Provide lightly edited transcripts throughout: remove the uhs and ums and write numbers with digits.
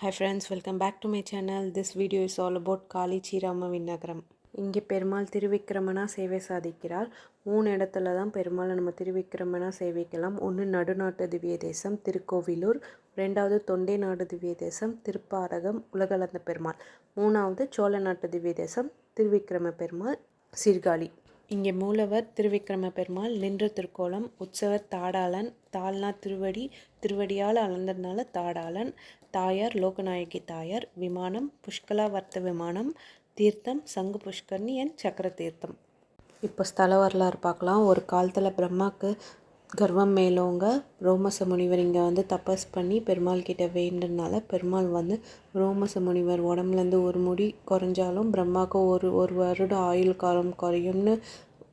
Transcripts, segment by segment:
Hi friends, welcome back to my channel. This video is all about Kali Chirama Vinnagaram. இங்கே பெருமாள் திருவிக்கிரமனா சேவை சாதிக்கிறார். 3 இடத்துல தான் பெருமாளை நம்ம திருவிக்கிரமனா சேவிக்கலாம். ஒன்று நடுநாட்டு திவ்ய தேசம் திருக்கோவிலூர், 2வது தொண்டை நாடு திவ்ய தேசம் திருப்பாரகம் உலகளந்த பெருமாள், 3வது சோழ நாட்டு திவ்ய தேசம் திருவிக்கிரம பெருமாள் சீர்காழி. இங்கே மூலவர் திருவிக்கிரம பெருமாள், நின்ற திருக்கோலம், உற்சவர் தாடாளன், தாள்னா திருவடி, திருவடியால் அளந்ததுனால தாடாளன், தாயார் லோகநாயகி தாயார், விமானம் புஷ்கலா வர்த்த விமானம், தீர்த்தம் சங்கு புஷ்கர்ணி அண்ட் சக்கர தீர்த்தம். இப்போ ஸ்தல வரலாறு பார்க்கலாம். ஒரு காலத்தில் பிரம்மாவுக்கு கர்வம் மேலோங்க ரோமச முனிவர் இங்கே தபஸ் பண்ணி பெருமாள் கிட்ட வேண்டுனால பெருமாள் ரோமச முனிவர் உடம்புலேருந்து ஒரு முடி குறைஞ்சாலும் பிரம்மாவுக்கு ஒரு வருடம் ஆயுள் காலம் குறையும்னு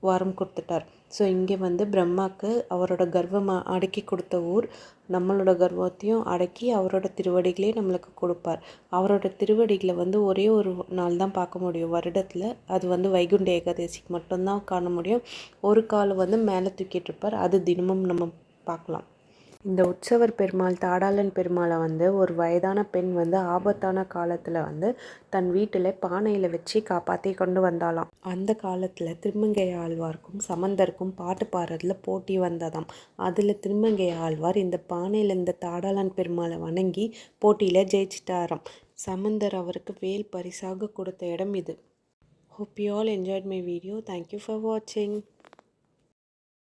வரம் கொடுத்துட்டார். ஸோ இங்கே பிரம்மாவுக்கு அவரோட கர்வம் அடக்கி கொடுத்த ஊர், நம்மளோட கர்வத்தையும் அடக்கி அவரோட திருவடிகளே நம்மளுக்கு கொடுப்பார். அவரோட திருவடிகளை ஒரே ஒரு நாள் தான் பார்க்க முடியும் வருடத்தில். அது வைகுண்ட ஏகாதசிக்கு மட்டும்தான் காண முடியும். ஒரு கால் மேலே தூக்கிட்டு இருப்பார், அது தினமும் நம்ம பார்க்கலாம். இந்த உற்சவர் பெருமாள் தாடாளன் பெருமாளை ஒரு வயதான பெண் ஆபத்தான காலத்தில் தன் வீட்டில் பானையில் வச்சு காப்பாற்றி கொண்டு வந்தாலாம். அந்த காலத்தில் திருமங்கை ஆழ்வார்க்கும் சமந்தருக்கும் பாட்டு பாடுறதுல போட்டி வந்ததாம். அதில் திருமங்கை ஆழ்வார் இந்த பானையில் இந்த தாடாளன் பெருமாளை வணங்கி போட்டியில் ஜெயிச்சிட்டாராம். சமந்தர் அவருக்கு வேல் பரிசாக கொடுத்த இடம் இது. Hope you all enjoyed my video. Thank you for watching.